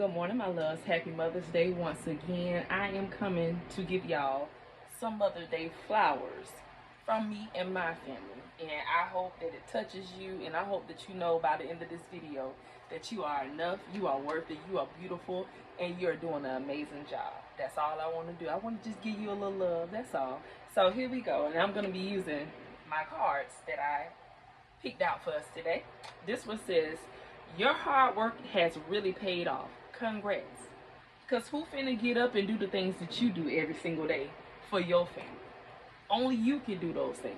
Good morning, my loves. Happy Mother's Day once again. I am coming to give y'all some Mother's Day flowers from me and my family. And I hope that it touches you, and I hope that you know by the end of this video that you are enough, you are worth it, you are beautiful, and you're doing an amazing job. That's all I want to do. I want to just give you a little love, that's all. So here we go, and I'm going to be using my cards that I picked out for us today. This one says, your hard work has really paid off. Congrats. Because who finna get up and do the things that you do every single day for your family? Only you can do those things.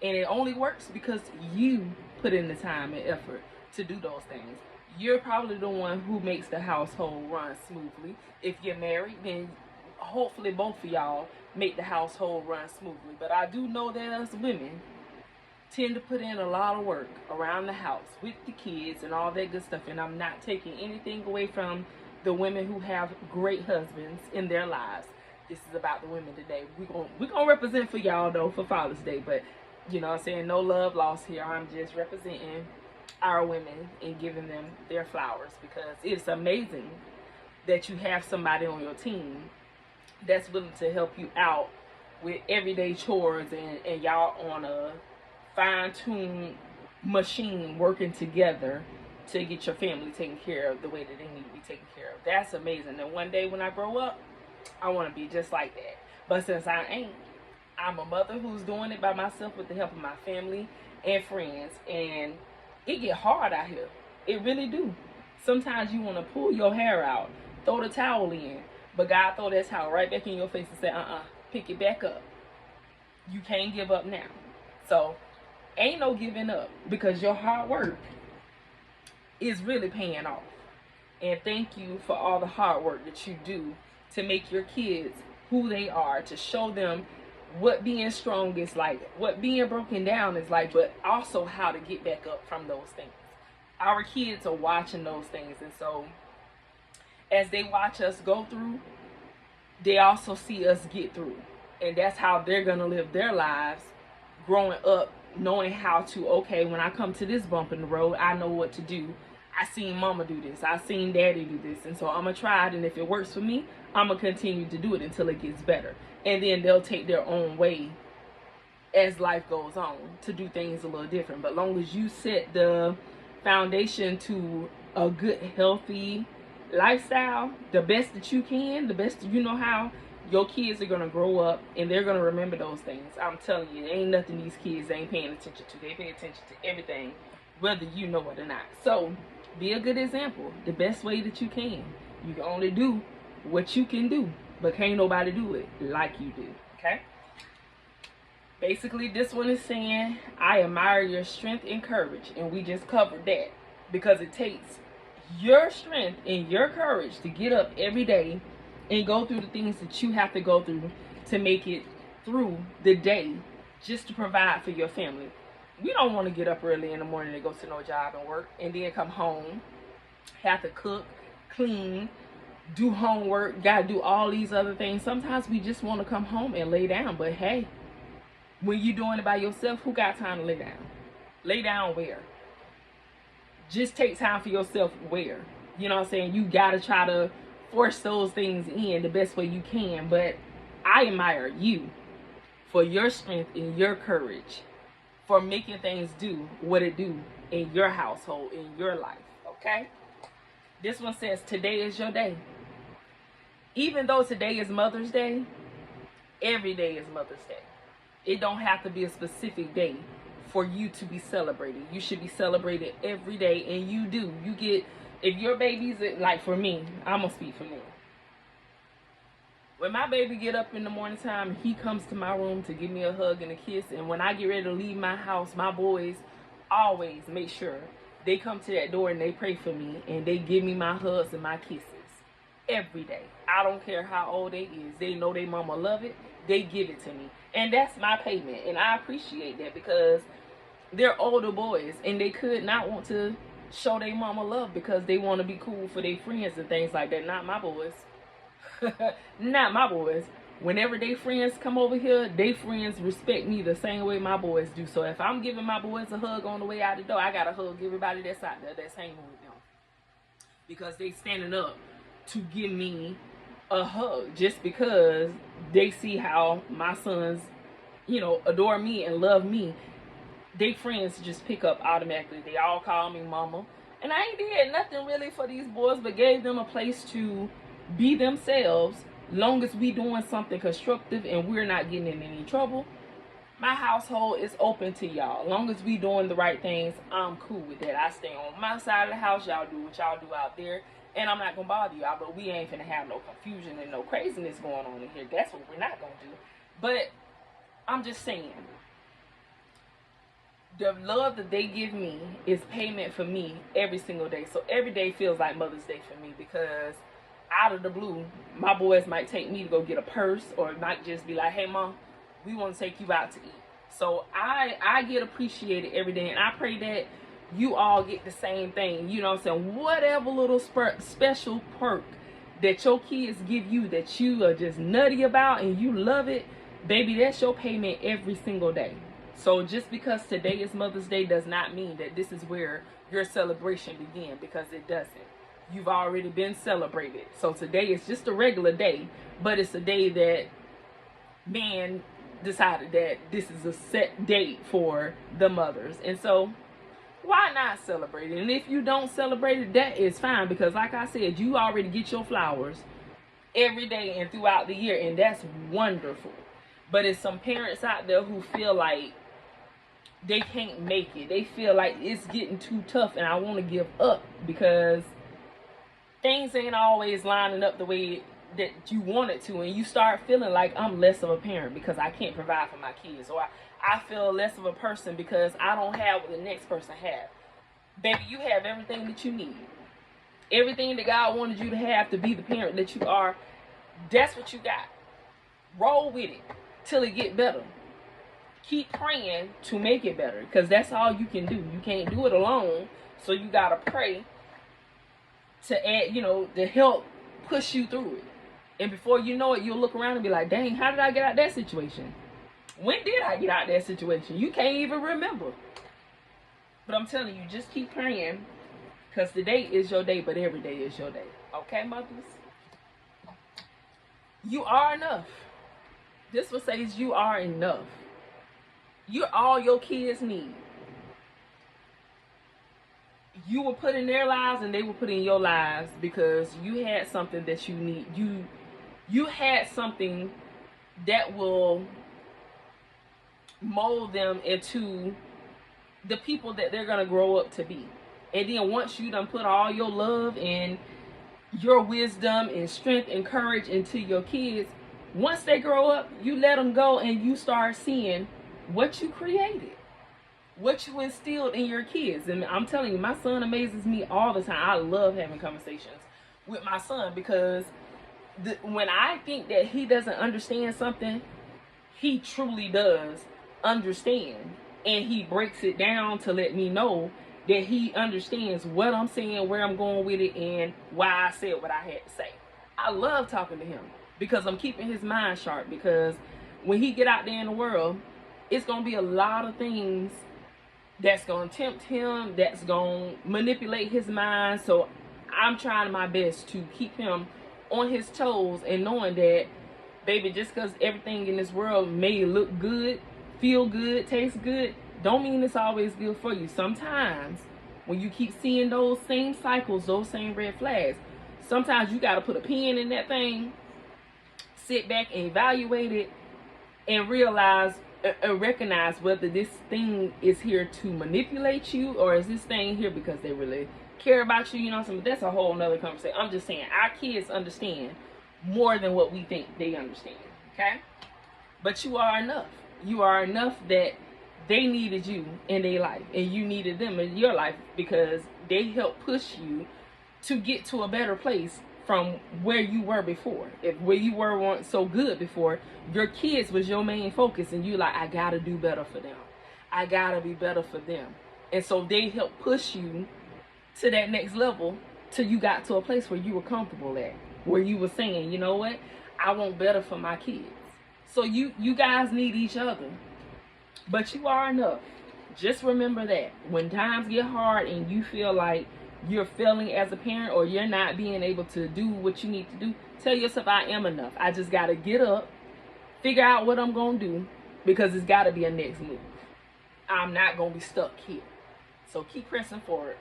And it only works because you put in the time and effort to do those things. You're probably the one who makes the household run smoothly. If you're married, then hopefully both of y'all make the household run smoothly. But I do know that us women tend to put in a lot of work around the house with the kids and all that good stuff. And I'm not taking anything away from the women who have great husbands in their lives. This is about the women today. We're gonna represent for y'all though for Father's Day, but you know what I'm saying, no love lost here. I'm just representing our women and giving them their flowers, because it's amazing that you have somebody on your team that's willing to help you out with everyday chores, and y'all on a fine-tuned machine working together to get your family taken care of the way that they need to be taken care of. That's amazing. And one day when I grow up, I want to be just like that. But since I ain't, I'm a mother who's doing it by myself with the help of my family and friends. And it get hard out here. It really do. Sometimes you want to pull your hair out, throw the towel in, but God throw that towel right back in your face and say, pick it back up. You can't give up now. So ain't no giving up, because your hard work is really paying off. And thank you for all the hard work that you do to make your kids who they are, to show them what being strong is like, what being broken down is like, but also how to get back up from those things. Our kids are watching those things, and so as they watch us go through, they also see us get through. And that's how they're gonna live their lives growing up, knowing how to, okay, when I come to this bump in the road, I know what to do. I seen mama do this, I seen daddy do this, and so I'm gonna try it, and if it works for me, I'm gonna continue to do it until it gets better. And then they'll take their own way as life goes on to do things a little different. But long as you set the foundation to a good, healthy lifestyle, the best that you can, the best you know how, your kids are going to grow up and they're going to remember those things. I'm telling you, there ain't nothing these kids ain't paying attention to. They pay attention to everything, whether you know it or not. So be a good example the best way that you can. You can only do what you can do, but can't nobody do it like you do, okay? Basically, this one is saying, I admire your strength and courage. And we just covered that, because it takes your strength and your courage to get up every day and go through the things that you have to go through to make it through the day, just to provide for your family. We don't want to get up early in the morning and go to no job and work, and then come home, have to cook, clean, do homework, gotta do all these other things. Sometimes we just want to come home and lay down. But hey, when you're doing it by yourself, who got time to lay down? Lay down where? Just take time for yourself where? You know what I'm saying? You gotta try to force those things in the best way you can. But I admire you for your strength and your courage, for making things do what it do in your household, in your life, okay? This one says, today is your day. Even though today is Mother's Day, every day is Mother's Day. It don't have to be a specific day for you to be celebrated. You should be celebrated every day, and you do. You get, if your baby's, like for me, I'm gonna speak for me. When my baby get up in the morning time, he comes to my room to give me a hug and a kiss. And when I get ready to leave my house, my boys always make sure they come to that door and they pray for me, and they give me my hugs and my kisses every day. I don't care how old they is. They know their mama love it. They give it to me. And that's my payment. And I appreciate that, because they're older boys and they could not want to show their mama love because they want to be cool for their friends and things like that. Not my boys. Not my boys. Whenever they friends come over here, they friends respect me the same way my boys do. So if I'm giving my boys a hug on the way out the door, I gotta hug everybody that's out there that's hanging with them. because they standing up to give me a hug just because they see how my sons, adore me and love me. They friends just pick up automatically. They all call me mama. And I ain't did nothing really for these boys but gave them a place to be themselves. Long as we doing something constructive and we're not getting in any trouble, my household is open to y'all. Long as we doing the right things, I'm cool with that. I stay on my side of the house. Y'all do what y'all do out there. And I'm not going to bother y'all. But we ain't finna have no confusion and no craziness going on in here. That's what we're not going to do. But I'm just saying, the love that they give me is payment for me every single day. So every day feels like Mother's Day for me, because out of the blue, my boys might take me to go get a purse, or it might just be like, hey, Mom, we want to take you out to eat. So I get appreciated every day, and I pray that you all get the same thing. You know what I'm saying? Whatever little special perk that your kids give you that you are just nutty about and you love it, baby, that's your payment every single day. So just because today is Mother's Day does not mean that this is where your celebration begins, because it doesn't. You've already been celebrated. So today is just a regular day, but it's a day that man decided that this is a set date for the mothers. And so why not celebrate it? And if you don't celebrate it, that is fine, because like I said, you already get your flowers every day and throughout the year, and that's wonderful. But it's some parents out there who feel like they can't make it. They feel like it's getting too tough and I want to give up because things ain't always lining up the way that you want it to, and you start feeling like I'm less of a parent because I can't provide for my kids, or I feel less of a person because I don't have what the next person has. Baby, you have everything that you need. Everything that God wanted you to have to be the parent that you are, that's what you got. Roll with it till it get better. Keep praying to make it better, because that's all you can do. You can't do it alone, so you gotta pray to add, to help push you through it. And before you know it, you'll look around and be like, dang, how did I get out of that situation? When did I get out of that situation? You can't even remember. But I'm telling you, just keep praying, because today is your day, but every day is your day. Okay, mothers? You are enough. This one says you are enough. You're all your kids need. You were put in their lives and they were put in your lives because you had something that you need. You had something that will mold them into the people that they're going to grow up to be. And then once you done put all your love and your wisdom and strength and courage into your kids, once they grow up, you let them go and you start seeing what you created, what you instilled in your kids. And I'm telling you, my son amazes me all the time. I love having conversations with my son because when I think that he doesn't understand something, he truly does understand. And he breaks it down to let me know that he understands what I'm saying, where I'm going with it, and why I said what I had to say. I love talking to him because I'm keeping his mind sharp, because when he get out there in the world, it's going to be a lot of things that's going to tempt him, that's going to manipulate his mind. So I'm trying my best to keep him on his toes and knowing that, baby, just because everything in this world may look good, feel good, taste good, don't mean it's always good for you. Sometimes when you keep seeing those same cycles, those same red flags, sometimes you got to put a pin in that thing, sit back and evaluate it, and realize and recognize whether this thing is here to manipulate you, or is this thing here because they really care about you. You know what I'm saying? But that's a whole nother conversation. I'm just saying, our kids understand more than what we think they understand. Okay? But you are enough. You are enough that they needed you in their life, and you needed them in your life, because they helped push you to get to a better place from where you were before. If where you weren't so good before, your kids was your main focus, and you like, I gotta do better for them. I gotta be better for them. And so they helped push you to that next level till you got to a place where you were comfortable at, where you were saying, you know what, I want better for my kids. So you guys need each other, but you are enough. Just remember that when times get hard and you feel like you're failing as a parent or you're not being able to do what you need to do, tell yourself, I am enough. I just got to get up, figure out what I'm going to do, because it's got to be a next move. I'm not going to be stuck here. So keep pressing forward.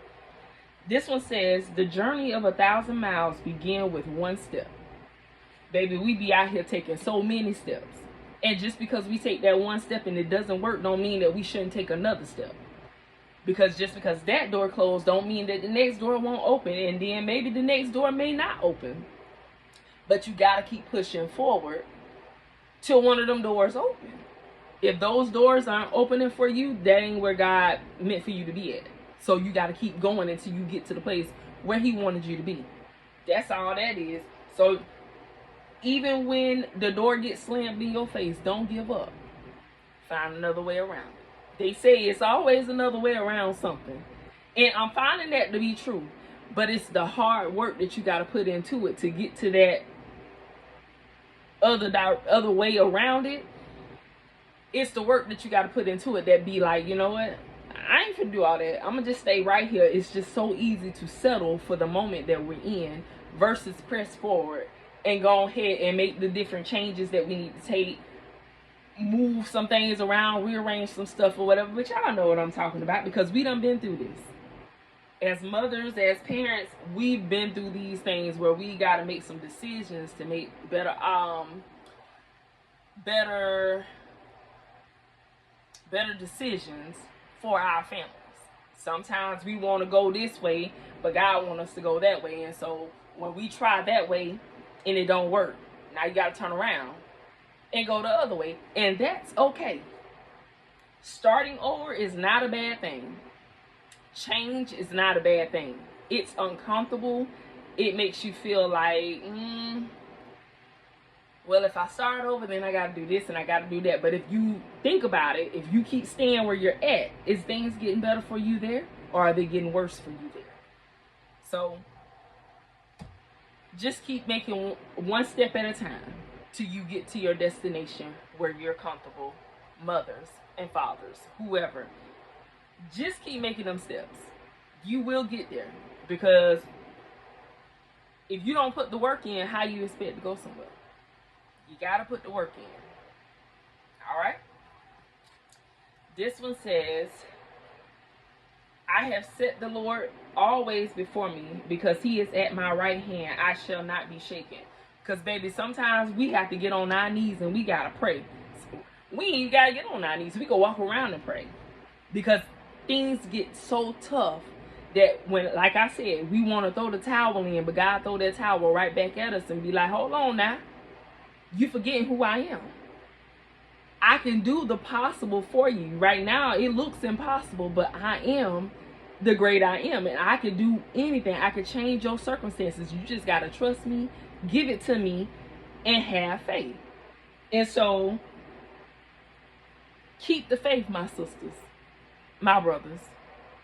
This one says, the journey of 1,000 miles begin with one step. Baby, we be out here taking so many steps. And just because we take that one step and it doesn't work, don't mean that we shouldn't take another step. Because just because that door closed, don't mean that the next door won't open. And then maybe the next door may not open. But you got to keep pushing forward till one of them doors open. If those doors aren't opening for you, that ain't where God meant for you to be at. So you got to keep going until you get to the place where he wanted you to be. That's all that is. So even when the door gets slammed in your face, don't give up. Find another way around it. They say it's always another way around something. And I'm finding that to be true. But it's the hard work that you got to put into it to get to that other way around it. It's the work that you got to put into it that be like, you know what? I ain't gonna do all that. I'm gonna just stay right here. It's just so easy to settle for the moment that we're in versus press forward and go ahead and make the different changes that we need to take, move some things around, rearrange some stuff or whatever. But y'all know what I'm talking about because we done been through this. As mothers, as parents, we've been through these things where we got to make some decisions to make better decisions for our families. Sometimes we want to go this way, but God wants us to go that way. And so when we try that way and it don't work, now you got to turn around and go the other way. And that's okay. Starting over is not a bad thing. Change is not a bad thing. It's uncomfortable. It makes you feel like, well, if I start over, then I got to do this and I got to do that. But if you think about it, if you keep staying where you're at, is things getting better for you there? Or are they getting worse for you there? So just keep making one step at a time till you get to your destination where you're comfortable. Mothers and fathers, whoever. Just keep making them steps. You will get there. Because if you don't put the work in, how you expect to go somewhere? You got to put the work in. All right? This one says, I have set the Lord always before me because he is at my right hand. I shall not be shaken. Because, baby, sometimes we have to get on our knees and we got to pray. We ain't got to get on our knees. We can walk around and pray. Because things get so tough that when, like I said, we want to throw the towel in, but God throw that towel right back at us and be like, hold on now. You forgetting who I am. I can do the possible for you. Right now, it looks impossible, but I am the great I am. And I can do anything. I can change your circumstances. You just got to trust me, give it to me, and have faith. And so, keep the faith, my sisters, my brothers.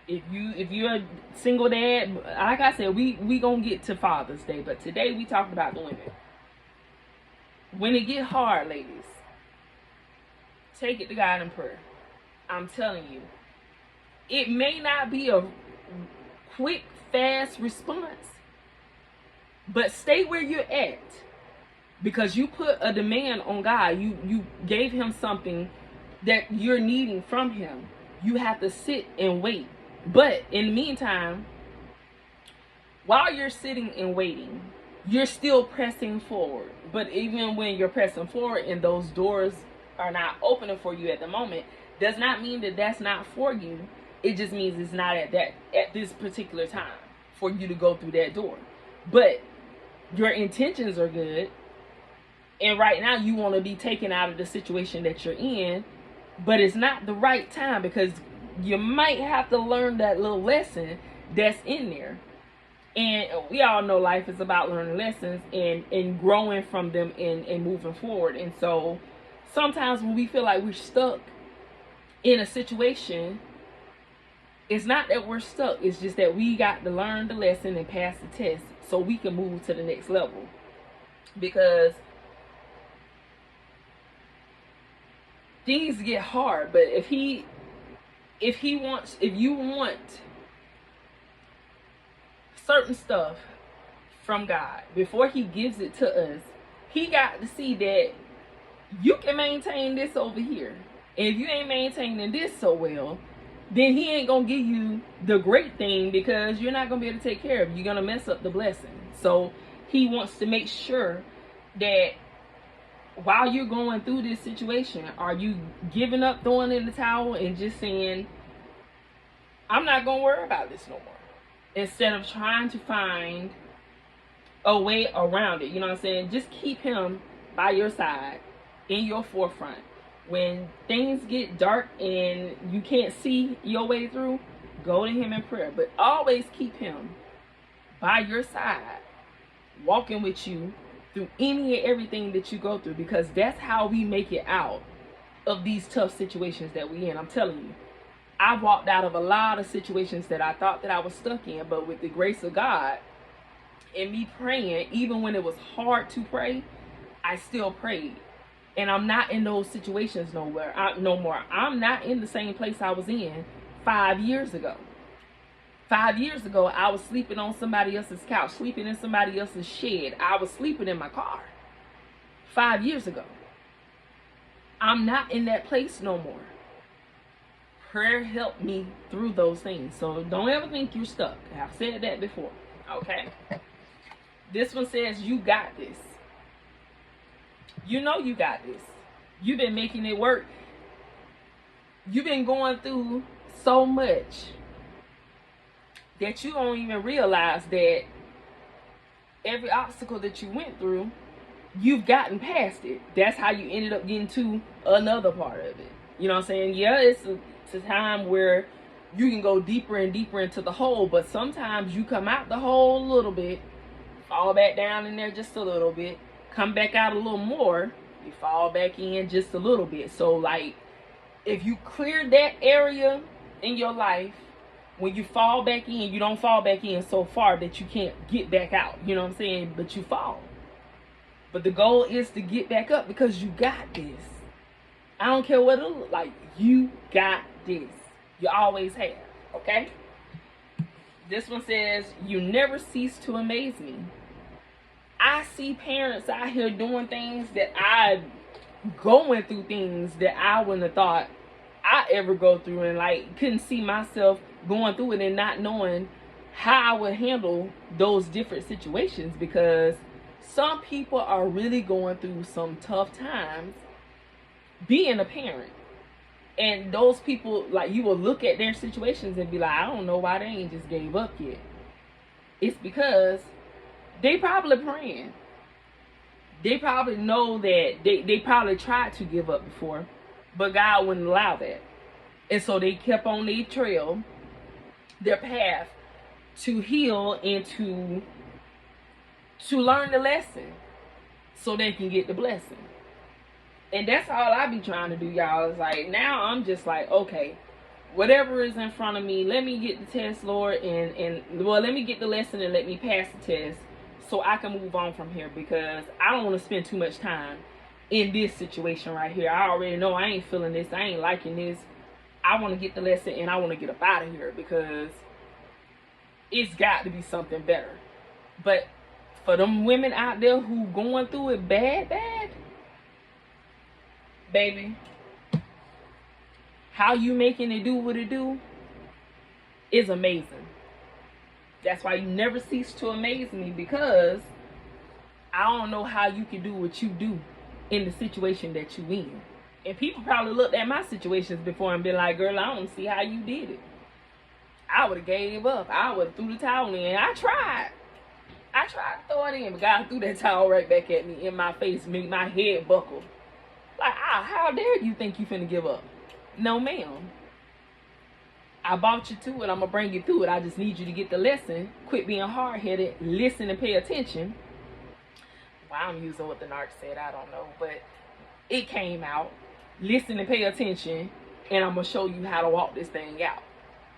If you're a single dad, like I said, we gonna get to Father's Day, but today we talked about the women. When it get hard, ladies, take it to God in prayer. I'm telling you, it may not be a quick, fast response, but stay where you're at because you put a demand on God. You gave him something that you're needing from him. You have to sit and wait. But in the meantime, while you're sitting and waiting, you're still pressing forward. But even when you're pressing forward and those doors are not opening for you at the moment, does not mean that that's not for you. It just means it's not at this particular time for you to go through that door. But your intentions are good. And right now you want to be taken out of the situation that you're in. But it's not the right time because you might have to learn that little lesson that's in there. And we all know life is about learning lessons and growing from them and moving forward. And so sometimes when we feel like we're stuck in a situation, it's not that we're stuck. It's just that we got to learn the lesson and pass the test so we can move to the next level. Because things get hard, but if you want certain stuff from God, before he gives it to us, he got to see that you can maintain this over here. And if you ain't maintaining this so well, then he ain't gonna give you the great thing, because you're not gonna be able to take care of it. You're gonna mess up the blessing. So he wants to make sure that while you're going through this situation, are you giving up, throwing in the towel, and just saying, I'm not gonna worry about this no more, instead of trying to find a way around it? You know what I'm saying? Just keep him by your side, in your forefront. When things get dark and you can't see your way through, go to him in prayer. But always keep him by your side, walking with you through any and everything that you go through, because that's how we make it out of these tough situations that we in. I'm telling you, I walked out of a lot of situations that I thought that I was stuck in, but with the grace of God and me praying, even when it was hard to pray, I still prayed. And I'm not in those situations no more. I'm not in the same place I was in 5 years ago. 5 years ago, I was sleeping on somebody else's couch, sleeping in somebody else's shed. I was sleeping in my car 5 years ago. I'm not in that place no more. Prayer helped me through those things. So don't ever think you're stuck. I've said that before. Okay? This one says, you got this. You know you got this. You've been making it work. You've been going through so much that you don't even realize that every obstacle that you went through, you've gotten past it. That's how you ended up getting to another part of it. You know what I'm saying? Yeah, it's a time where you can go deeper and deeper into the hole, but sometimes you come out the hole a little bit, fall back down in there just a little bit, come back out a little more, you fall back in just a little bit. So like, if you clear that area in your life, when you fall back in, you don't fall back in so far that you can't get back out. You know what I'm saying? But you fall. But the goal is to get back up, because you got this. I don't care what it looks like. You got this. You always have. Okay? This one says, you never cease to amaze me. I see parents out here doing things that going through things that I wouldn't have thought I ever go through, and like couldn't see myself going through it and not knowing how I would handle those different situations, because some people are really going through some tough times being a parent. And those people, like, you will look at their situations and be like, I don't know why they ain't just gave up yet. It's because they probably praying. They probably know that they probably tried to give up before, but God wouldn't allow that. And so they kept on their trail, their path to heal and to learn the lesson so they can get the blessing. And that's all I be trying to do, y'all. It's like, now I'm just like, okay, whatever is in front of me, let me get the test, Lord, and let me get the lesson and let me pass the test so I can move on from here, because I don't want to spend too much time in this situation right here. I already know I ain't feeling this. I ain't liking this. I want to get the lesson and I want to get up out of here, because it's got to be something better. But for them women out there who going through it bad, baby, how you making it do what it do is amazing. That's why you never cease to amaze me, because I don't know how you can do what you do in the situation that you in. And people probably looked at my situations before and been like, girl, I don't see how you did it. I would have gave up. I would have threw the towel in. I tried to throw it in, but God threw that towel right back at me in my face, made my head buckle. Like, how dare you think you finna give up? No, ma'am. I brought you to it. I'm going to bring you through it. I just need you to get the lesson. Quit being hard-headed. Listen and pay attention. Why I'm using what the narc said, I don't know. But it came out. Listen and pay attention. And I'm going to show you how to walk this thing out.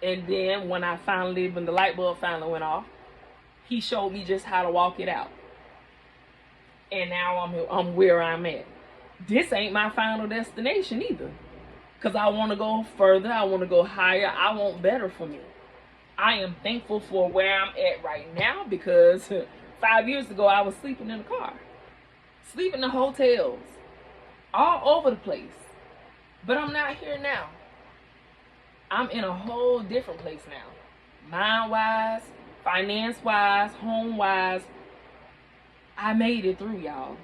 And then when the light bulb finally went off, he showed me just how to walk it out. And now I'm where I'm at. This ain't my final destination either. Because I want to go further. I want to go higher. I want better for me. I am thankful for where I'm at right now because 5 years ago I was sleeping in a car, sleeping in hotels, all over the place. But I'm not here now. I'm in a whole different place now. Mind-wise, finance-wise, home-wise. I made it through, y'all.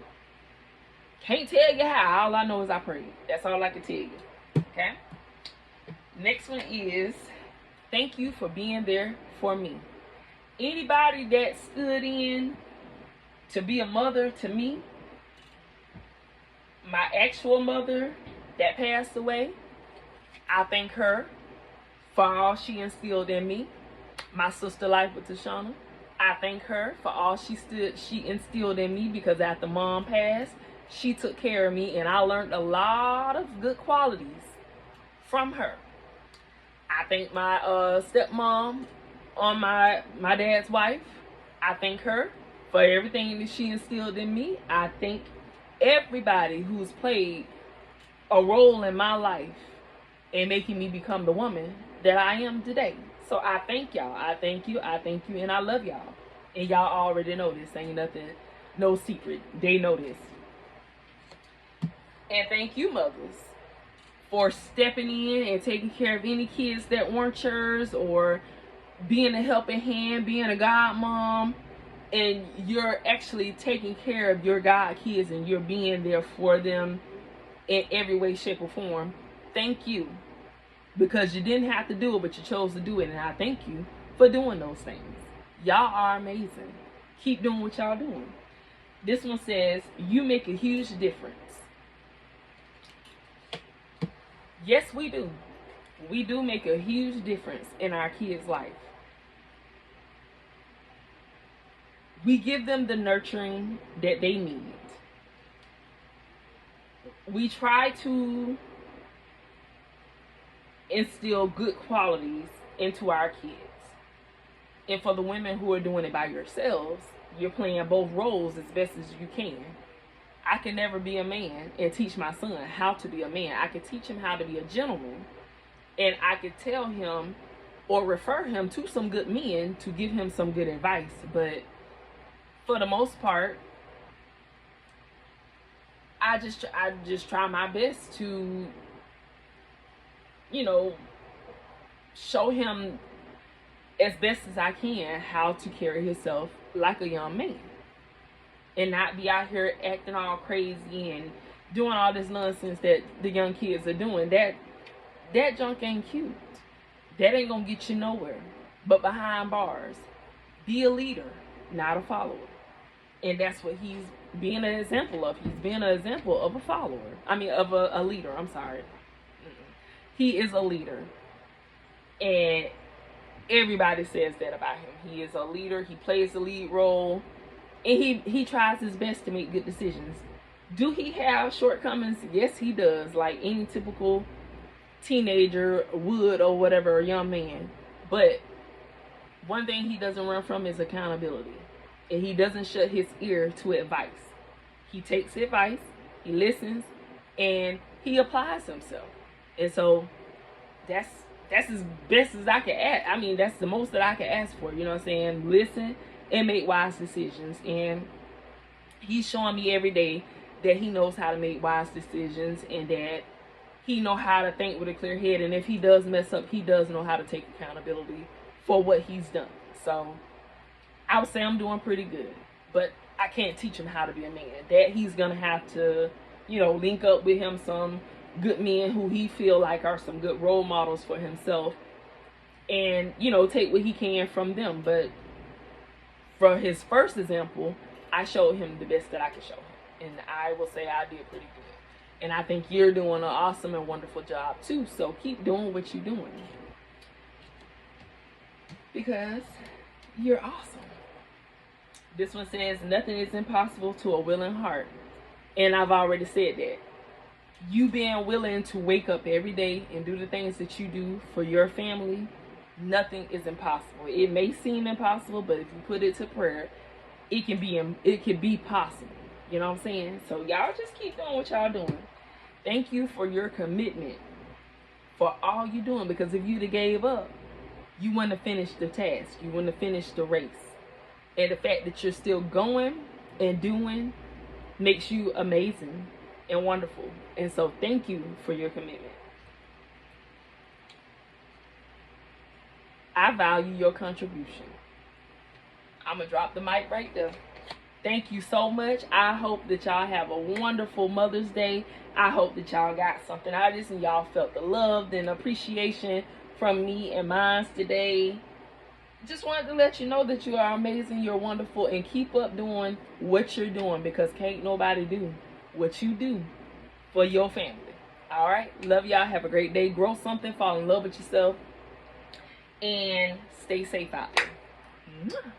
Can't tell you how. All I know is I prayed. That's all I can tell you. Okay? Next one is, thank you for being there for me. Anybody that stood in to be a mother to me, my actual mother that passed away, I thank her for all she instilled in me. My sister Life with Tashana, I thank her for all she instilled in me, because after mom passed, she took care of me and I learned a lot of good qualities from her. I thank my stepmom on my dad's wife. I thank her for everything that she instilled in me. I thank everybody who's played a role in my life in making me become the woman that I am today. So I thank y'all. I thank you, and I love y'all. And y'all already know this. Ain't nothing, no secret. They know this. And thank you, mothers, for stepping in and taking care of any kids that weren't yours, or being a helping hand, being a godmom, and you're actually taking care of your God kids and you're being there for them in every way, shape, or form. Thank you. Because you didn't have to do it, but you chose to do it. And I thank you for doing those things. Y'all are amazing. Keep doing what y'all doing. This one says, you make a huge difference. Yes, we do. We do make a huge difference in our kids' life. We give them the nurturing that they need. We try to instill good qualities into our kids. And for the women who are doing it by yourselves, you're playing both roles as best as you can. I can never be a man and teach my son how to be a man. I could teach him how to be a gentleman, and I could tell him or refer him to some good men to give him some good advice. But for the most part, I just try my best to, show him as best as I can how to carry himself like a young man, and not be out here acting all crazy and doing all this nonsense that the young kids are doing. That junk ain't cute. That ain't gonna get you nowhere but behind bars. Be a leader, not a follower. And that's what he's being an example of. He's being an example of a follower. Of a leader. I'm sorry. He is a leader. And everybody says that about him. He is a leader. He plays the lead role. And he tries his best to make good decisions. Do he have shortcomings? Yes, he does. Like any typical teenager would, or whatever, a young man. But one thing he doesn't run from is accountability. And he doesn't shut his ear to advice. He takes advice, he listens, and he applies himself. And so that's as best as I can ask. That's the most that I can ask for. You know what I'm saying? Listen and make wise decisions. And he's showing me every day that he knows how to make wise decisions, and that he knows how to think with a clear head. And if he does mess up, he does know how to take accountability for what he's done. So I would say I'm doing pretty good, but I can't teach him how to be a man. That he's gonna have to, link up with him some good men who he feel like are some good role models for himself, and take what he can from them. But for his first example, I showed him the best that I could show him, and I will say I did pretty good. And I think you're doing an awesome and wonderful job too. So keep doing what you're doing, because you're awesome. This one says, nothing is impossible to a willing heart. And I've already said that. You being willing to wake up every day and do the things that you do for your family, nothing is impossible. It may seem impossible, but if you put it to prayer, it can be possible. You know what I'm saying? So y'all just keep doing what y'all doing. Thank you for your commitment, for all you're doing, because if you'd have gave up, you wouldn't have finished the task. You wouldn't have finished the race. And the fact that you're still going and doing makes you amazing and wonderful. And so thank you for your commitment. I value your contribution. I'm going to drop the mic right there. Thank you so much. I hope that y'all have a wonderful Mother's Day. I hope that y'all got something out of this and y'all felt the love and appreciation from me and mine today. Just wanted to let you know that you are amazing, you're wonderful, and keep up doing what you're doing, because can't nobody do what you do for your family. All right? Love y'all. Have a great day. Grow something. Fall in love with yourself. And stay safe out there.